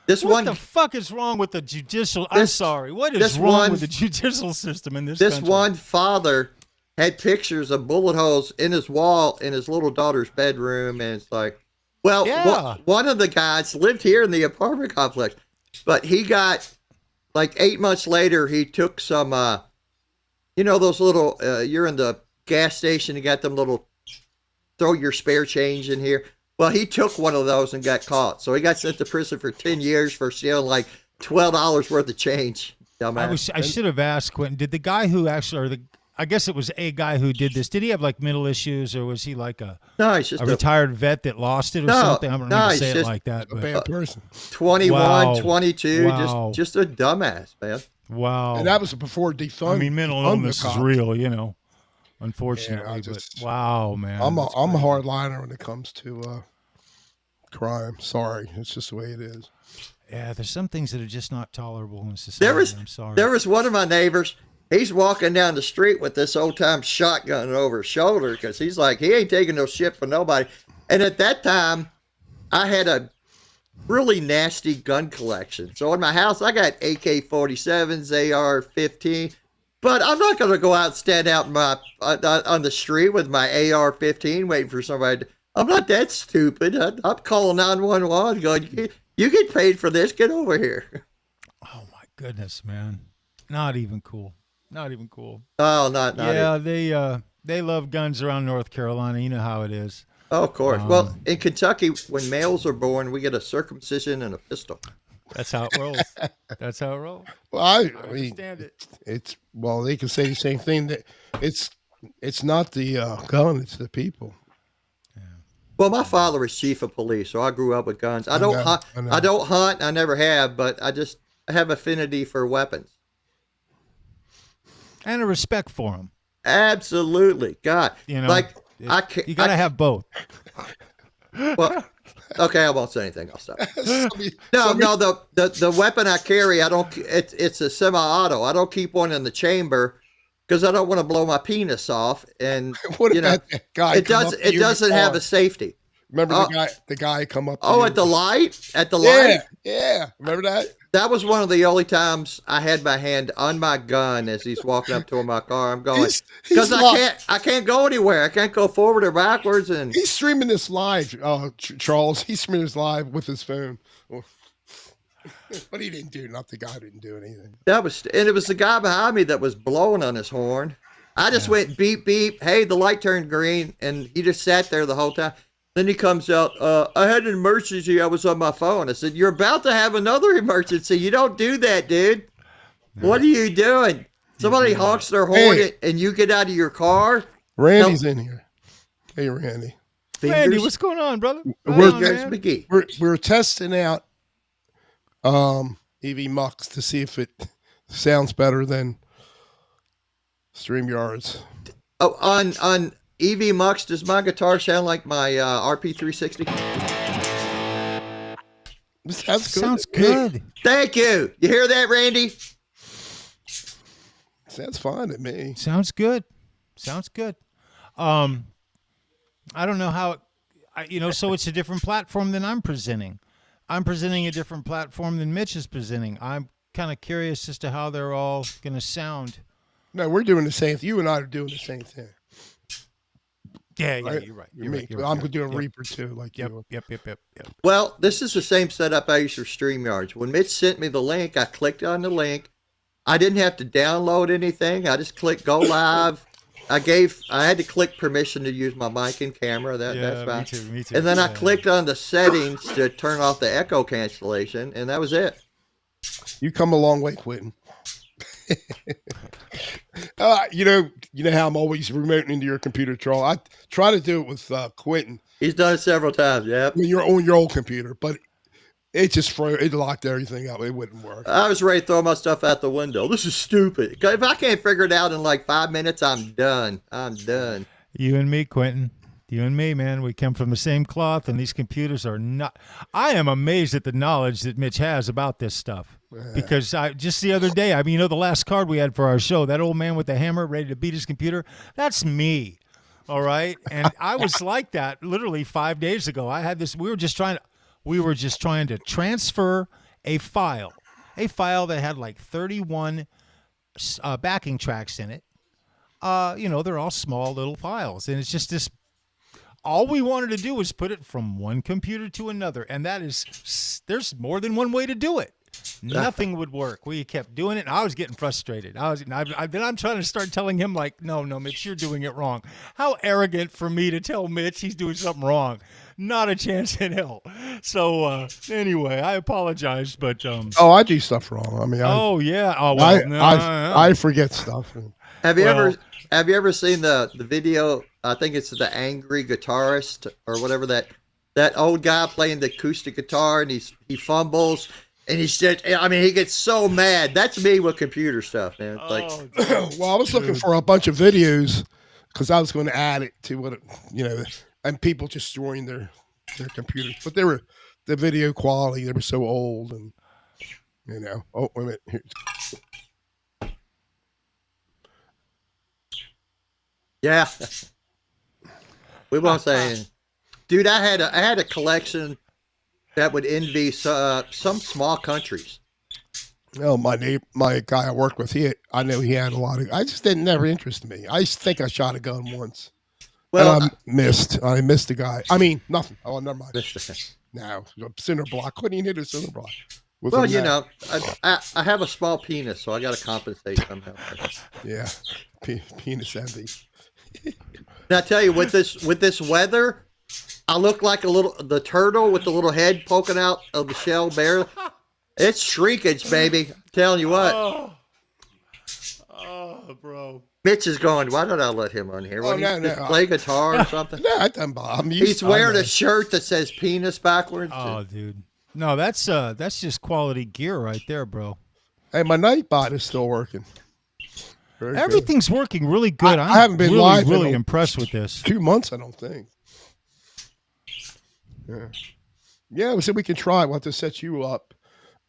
This What one, the fuck is wrong with the judicial? I'm This- sorry. What is this wrong one- with the judicial system in this this country? one father had pictures of bullet holes in his wall in his little daughter's bedroom, and it's like, well, Yeah. one of the guys lived here in the apartment complex, but he got like 8 months later. He took some, those little. You're in the gas station. You got them little. Throw your spare change in here. Well, he took one of those and got caught, so he got sent to prison for 10 years for stealing like $12 worth of change. Dumbass. I should have asked Quentin. Did the guy who actually, I guess it was a guy who did this. Did he have like mental issues, or was he like a No, he's just retired vet that lost it or No, something? I don't no, know to he's say it just like that. A But, bad person. 21, Wow. 22, Wow. just a dumbass, man. wow. And that was before defund. I mean, mental defund the illness is cops. real, unfortunately. Yeah, I but just- wow, man. I'm a that's I'm a crazy. hardliner when it comes to crime. Sorry, it's just the way it is. Yeah, there's some things that are just not tolerable in society. I'm sorry. There was one of my neighbors. He's walking down the street with this old time shotgun over his shoulder because he's like, he ain't taking no shit from nobody. And at that time, I had a really nasty gun collection. So in my house, I got AK-47s, AR-15. But I'm not going to go out and stand out on the street with my AR-15 waiting for somebody. I'm not that stupid. I'm calling 911 going, you get paid for this. Get over here. Oh my goodness, man. Not even cool. Not even cool. Oh, not Yeah, it. they love guns around North Carolina. You know how it is. Oh, of course. Well, in Kentucky, when males are born, we get a circumcision and a pistol. That's how it rolls. That's how it rolls. Well, I I mean, understand it. it's well, they can say the same thing. That it's not the gun, it's the people. Well, my father was chief of police, so I grew up with guns. I don't know, hunt. I know. I don't hunt. I never have, but I have affinity for weapons. And a respect for them. Absolutely, God. Like I can't. You got to have both. Well, okay, I won't say anything. I'll stop. Somebody- No, somebody- no. The weapon I carry, I don't. It's a semi-auto. I don't keep one in the chamber because I don't want to blow my penis off. And What you know, about that guy? it come does. up to It you in the doesn't have car? a safety. Remember Oh, the guy come up to oh, you? at the light, Yeah, yeah. Remember that? That was one of the only times I had my hand on my gun as he's walking up to my car. I'm going He's because live. I can't go anywhere. I can't go forward or backwards, and He's streaming this live, Charles. He's streaming this live with his phone. But he didn't do nothing. The guy didn't do anything. it was the guy behind me that was blowing on his horn. I just went beep beep. Hey, the light turned green, and he just sat there the whole time. Then he comes out. I had an emergency. I was on my phone. I said, "You're about to have another emergency. You don't do that, dude. What are you doing? Somebody honks their horn and you get out of your car." Randy's in here. Hey, Randy. Randy, what's going on, brother? We're testing out Evmux to see if it sounds better than StreamYards. Oh, on Evmux, does my guitar sound like my RP360? Sounds good. Thank you. You hear that, Randy? Sounds fine to me. Sounds good. I don't know how, so it's a different platform than I'm presenting. I'm presenting a different platform than Mitch is presenting. I'm kind of curious as to how they're all going to sound. No, we're doing the same. You and I are doing the same thing. Yeah, you're right. I'm doing Reaper too, like yep, you. Yep. Well, this is the same setup I use for StreamYards. When Mitch sent me the link, I clicked on the link. I didn't have to download anything. I just clicked go live. I had to click permission to use my mic and camera. That's fine. Me too. And then I clicked on the settings to turn off the echo cancellation, and that was it. You come a long way, Quentin. You know how I'm always remoting into your computer, Charles. I try to do it with Quentin. He's done it several times. Yeah. I mean, you're on your old computer, but it just froze. It locked everything up. It wouldn't work. I was ready to throw my stuff out the window. This is stupid. If I can't figure it out in like 5 minutes, I'm done. You and me, Quentin. You and me, man. We come from the same cloth, and these computers are not. I am amazed at the knowledge that Mitch has about this stuff. Because just the other day, the last card we had for our show, that old man with the hammer ready to beat his computer, that's me. All right. And I was like that literally 5 days ago. I had this. We were just trying to transfer a file that had like 31 backing tracks in it. They're all small little files, and it's just this. All we wanted to do was put it from one computer to another, and there's more than one way to do it. Nothing would work. We kept doing it, and I was getting frustrated. Then I'm trying to start telling him, like, no, Mitch, you're doing it wrong. How arrogant for me to tell Mitch he's doing something wrong. Not a chance in hell. So anyway, I apologize, but I do stuff wrong. I mean, I forget stuff. Have you ever seen the video? I think it's the angry guitarist or whatever, that old guy playing the acoustic guitar, and he fumbles. And he gets so mad. That's me with computer stuff, man. Well, I was looking for a bunch of videos because I was going to add it to what and people just destroying their computers. But the video quality, they were so old, and Oh, wait a minute. Here. Yeah, we won't say anything. Dude, I had a collection that would envy some small countries. No, my guy I work with, I know he had a lot of. I just didn't never interest me. I just think I shot a gun once. Well, and I missed the guy. I mean, nothing. Oh, never mind. No, cinder block. Couldn't even hit a cinder block. Well, I have a small penis, so I got to compensate somehow. Yeah, penis envy. Now I tell you, with this weather, I look like the turtle with the little head poking out of the shell barely. It's shrinkage, baby. I'm telling you what. Oh, bro. Mitch is going, why did I let him on here? Play guitar or something? No, I don't bother. He's wearing a shirt that says penis backwards. Oh, dude. No, that's just quality gear right there, bro. Hey, my Nightbot is still working. Everything's working really good. I haven't been live really impressed with this. 2 months, I don't think. Yeah, so we can try. We'll have to set you up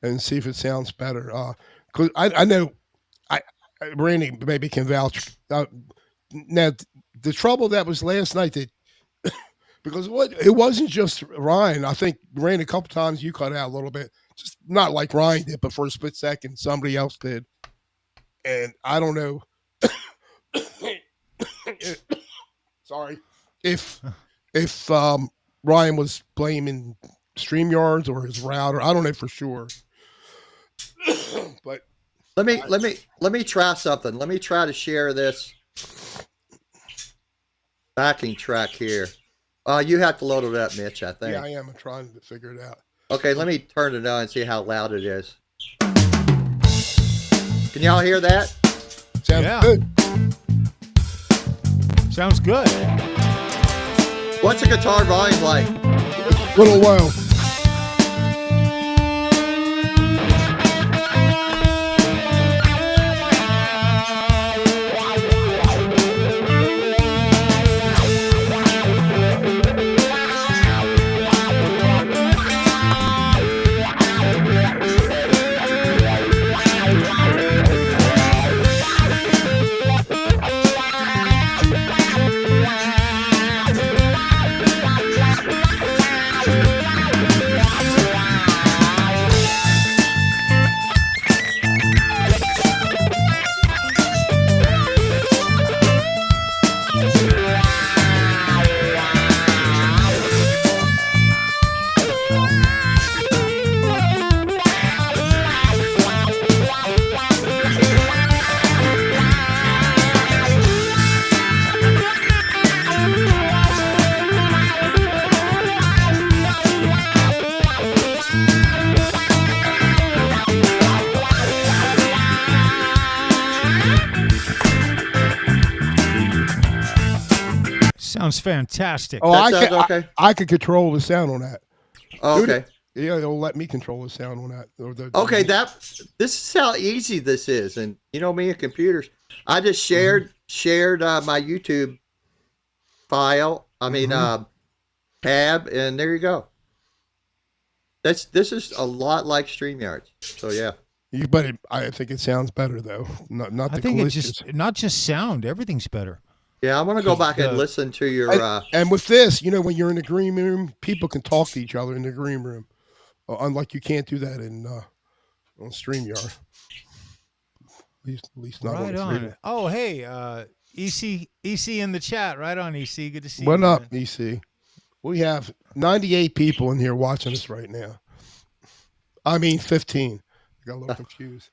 and see if it sounds better. Because I know Randy maybe can vouch. Now, the trouble that was last night, that because what it wasn't just Ryan. I think Ryan a couple times you cut out a little bit, just not like Ryan did, but for a split second somebody else did, and I don't know. Sorry, if Ryan was blaming StreamYards or his router, I don't know for sure. But Let me try something. Let me try to share this backing track here. You have to load it up, Mitch, I think. yeah, I am trying to figure it out. Okay, let me turn it on and see how loud it is. Can y'all hear that? Sounds Yeah. good. Sounds good. What's the guitar volume like? Little low. Sounds fantastic. Oh, That sounds okay. I could control the sound on that. Oh, okay. Yeah, they'll let me control the sound on that. Okay, this is how easy this is, and you know me and computers. I just shared my YouTube file. I mean, tab, and there you go. This is a lot like StreamYards. So yeah. But I think it sounds better though. Not I the think it's glitches. just not just sound. Everything's better. Yeah, I'm gonna go back and listen to your. And with this, when you're in the green room, people can talk to each other in the green room. Unlike you can't do that on StreamYard. At least not Right on. on. Oh, hey, EC in the chat. Right on, EC. Good to see you. What up, man. EC? We have 98 people in here watching us right now. I mean 15. I got a little confused.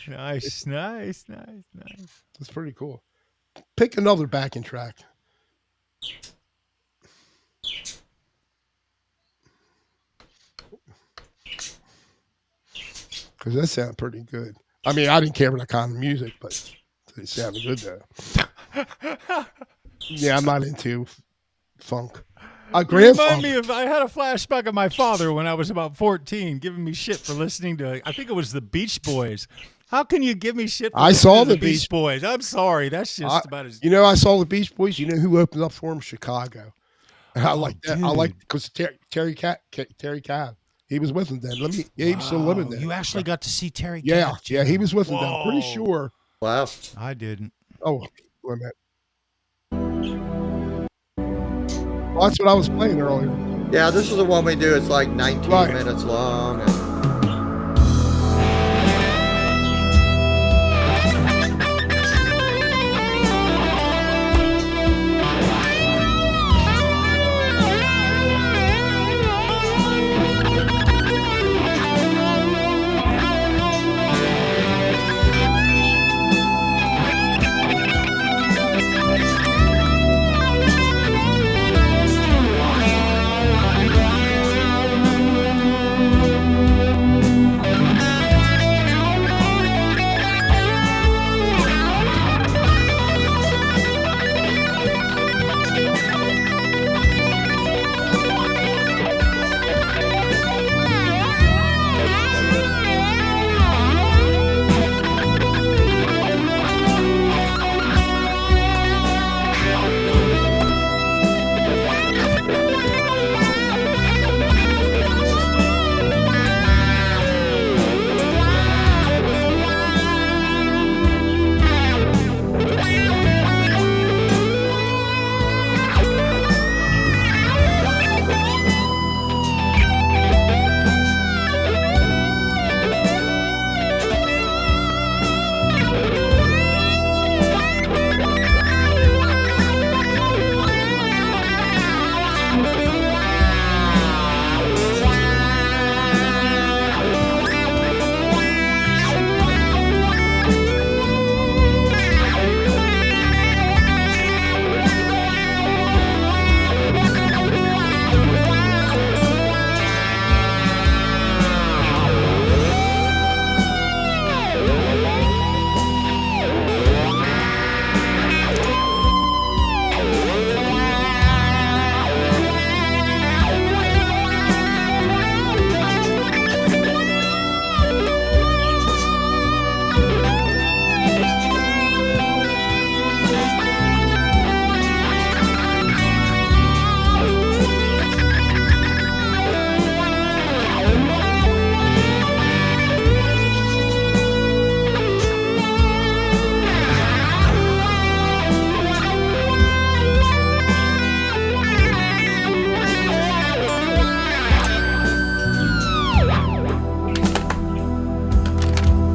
Nice. That's That's pretty cool. Pick another backing track. Because that sounded pretty good. I mean, I didn't care for that kind of music, but it sounded good though. Yeah, I'm not into funk. Remind me of, I had a flashback of my father when I was about 14 giving me shit for listening to, I think it was the Beach Boys. How can you give me shit for I listening saw to the Beach Boys? I'm sorry. That's just about as... I saw the Beach Boys. You know who opened up for them? Chicago. And I like that. I like because Terry Cav. He was with them then. He was still living there. You actually got to see Terry Yeah, Cav, yeah, he was with them then. I'm pretty Whoa. sure. Wow. I didn't. Oh, wait a minute. Well, that's what I was playing earlier. Yeah, this is the one we do. It's like 19 Right. minutes long. And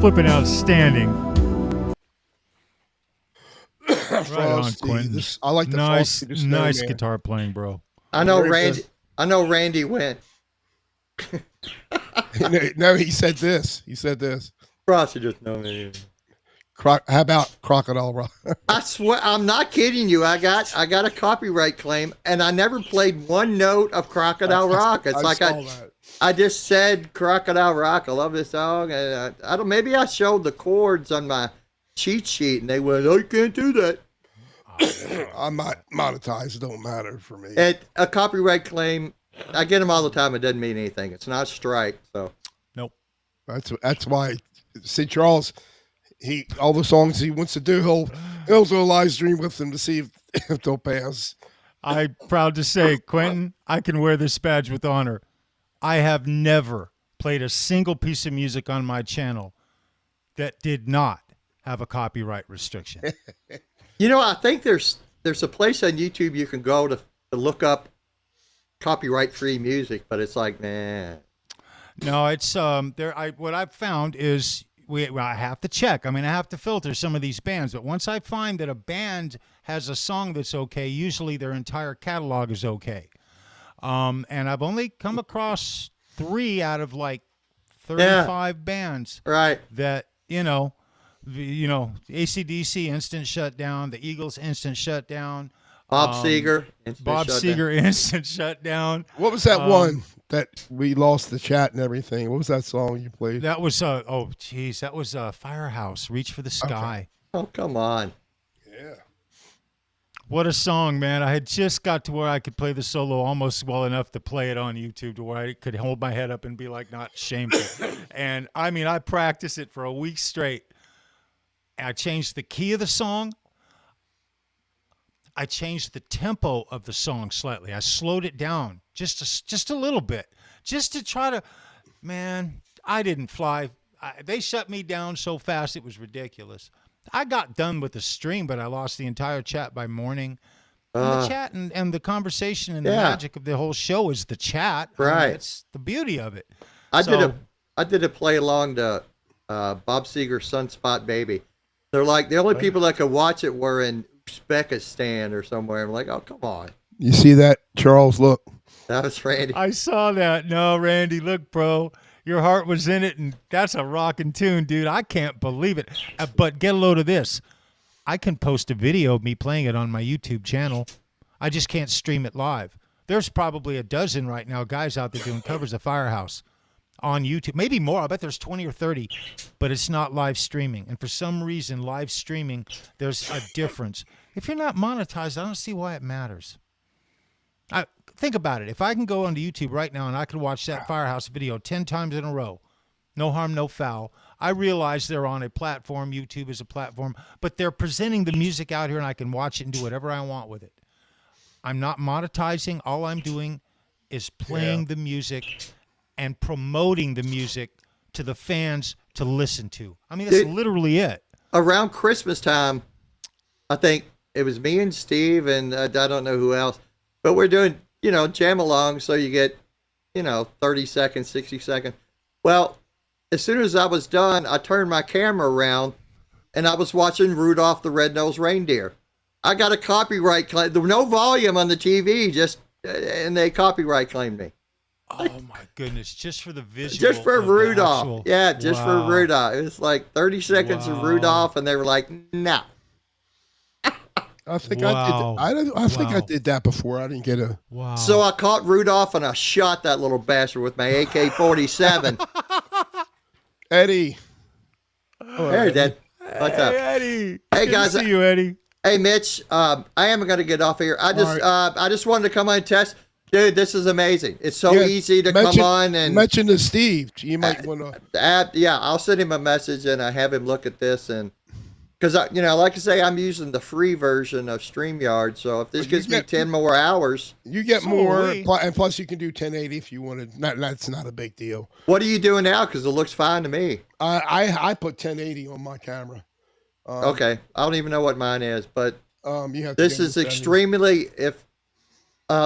Flipping outstanding. Right on, Frosty. Quentin. I like the Nice, Frosty the nice Snowman. guitar playing, bro. I know Very Randy. good. I know Randy went. No, he said this. He said this. Frosty just know me. How about Crocodile Rock? I swear, I'm not kidding you. I got a copyright claim, and I never played one note of Crocodile Rock. It's like saw that. I just said Crocodile Rock. I love this song, and I don't. Maybe I showed the chords on my cheat sheet, and they went, "Oh, you can't do that." I'm not monetized. It don't matter for me. A copyright claim, I get them all the time. It doesn't mean anything. It's not a strike. So Nope. That's why St. Charles, all the songs he wants to do, he'll do a live stream with them to see if they'll pass. I'm proud to say, Quentin, I can wear this badge with honor. I have never played a single piece of music on my channel that did not have a copyright restriction. You know, I think there's a place on YouTube you can go to look up copyright-free music, but it's like, nah. No, it's what I've found is I have to check. I mean, I have to filter some of these bands, but once I find that a band has a song that's okay, usually their entire catalog is okay. And I've only come across 3 out of like 35 bands Right. that, AC/DC instant shutdown, the Eagles instant shutdown, Bob Seger. Bob Seger instant shutdown. What was that one that we lost the chat and everything? What was that song you played? That was that was Firehouse, Reach for the Sky. Oh, come on. Yeah. What a song, man. I had just got to where I could play the solo almost well enough to play it on YouTube to where I could hold my head up and be like not shameful. And I mean, I practiced it for a week straight. I changed the key of the song. I changed the tempo of the song slightly. I slowed it down just a little bit, just to try to, man, I didn't fly. They shut me down so fast it was ridiculous. I got done with the stream, but I lost the entire chat by morning. And the chat and the conversation and the magic of the whole show is the chat. Right. It's the beauty of it. I did a play along to Bob Seger's Sunspot Baby. They're like, the only people that could watch it were in Uzbekistan or somewhere. I'm like, oh, come on. You see that, Charles? Look. That was Randy. I saw that. No, Randy, look, bro. Your heart was in it, and that's a rockin' tune, dude. I can't believe it. But get a load of this. I can post a video of me playing it on my YouTube channel. I just can't stream it live. There's probably a dozen right now guys out there doing covers of Firehouse on YouTube. Maybe more. I bet there's 20 or 30, but it's not live streaming. And for some reason, live streaming, there's a difference. If you're not monetized, I don't see why it matters. Think about it. If I can go onto YouTube right now and I can watch that Firehouse video 10 times in a row, no harm, no foul. I realize they're on a platform. YouTube is a platform, but they're presenting the music out here and I can watch it and do whatever I want with it. I'm not monetizing. All I'm doing is playing the music and promoting the music to the fans to listen to. I mean, that's literally it. Around Christmas time, I think it was me and Steve and I don't know who else, but we're doing, jam along. So you get, 30 seconds, 60 seconds. Well, as soon as I was done, I turned my camera around and I was watching Rudolph the Red-Nosed Reindeer. I got a copyright claim. There was no volume on the TV, and they copyright claimed me. Oh my goodness! Just for the visual. Just for of the Rudolph. actual- Yeah, just for Wow. Rudolph. It was like 30 seconds of Wow. Rudolph, and they were like, no. I think Wow. I think I Wow. did that before. I didn't get a. Wow. So I caught Rudolph and I shot that little bastard with my AK-47. Eddie. There, Dad. What's Hey, up? Eddie. Hey, Good guys. to see you, Eddie. Hey, Mitch. I am going to get off here. I just wanted to come on and test. Dude, this is amazing. It's so Yeah, easy to come on and mention to Steve. You might want to. yeah, I'll send him a message and I have him look at this and because like I say, I'm using the free version of StreamYard. So if this gives me 10 more hours, You get So more, are we. and plus you can do 1080 if you wanted. That's not a big deal. what are you doing now? Because it looks fine to me. I put 1080 on my camera. Okay, I don't even know what mine is, but You have. To this get is the extremely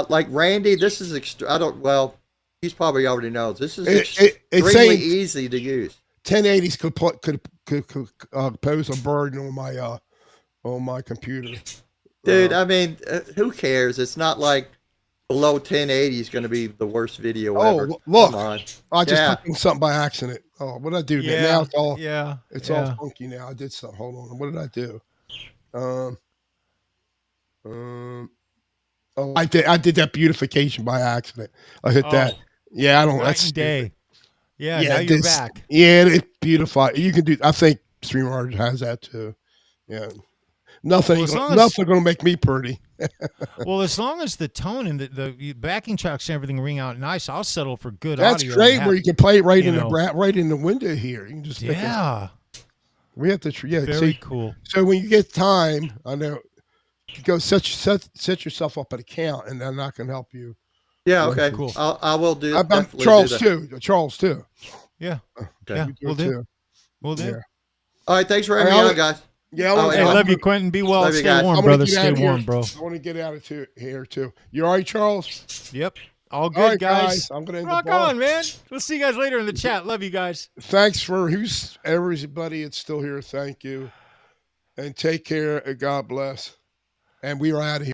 like Randy. This is I don't. Well, he's probably already knows. This is It's extremely saying- easy to use. 1080s could pose a burden on my computer. Dude, I mean, who cares? It's not like below 1080 is going to be the worst video ever. Look, Come on. I just Yeah. clicked on something by accident. Oh, what did I do? Yeah. Now it's all Yeah. it's yeah. all funky now. I did something. Hold on. What did I do? Oh, I did that beautification by accident. I hit that. Oh, Yeah, I don't. night That's and stupid. day. Yeah. Yeah, Now you're back. Yeah, it's beautified. You can do. I think StreamYard has that too. Yeah, nothing. Well, as long as- nothing going to make me pretty. Well, as long as the tone and the backing tracks and everything ring out nice, I'll settle for good That's audio. great. Where you can play it right you in know. right in the window here. You can just pick it. Yeah. We have to. Yeah. Very See, cool. so when you get time, I know. You go set yourself up an account, and then I can help you. Yeah, okay. Cool. I will do I'm definitely Charles do that. too. Charles too. Yeah. Okay. Yeah. You do We'll it do. too. We'll do. Yeah. All right, thanks for having Hey, me I'll- on, guys. Yeah. Oh, Hey, I'm love you, Quentin. Be well. Love you Stay guys. warm, I'm gonna brother. get Stay out of here. warm, bro. I want to get out of here too. You all right, Charles? Yep. All good, All right, guys. I'm gonna end Rock the ball. on, man. We'll see you guys later in the chat. Love you guys. Thanks for everybody that's still here. Thank you, and take care. And God bless. And we are out of here.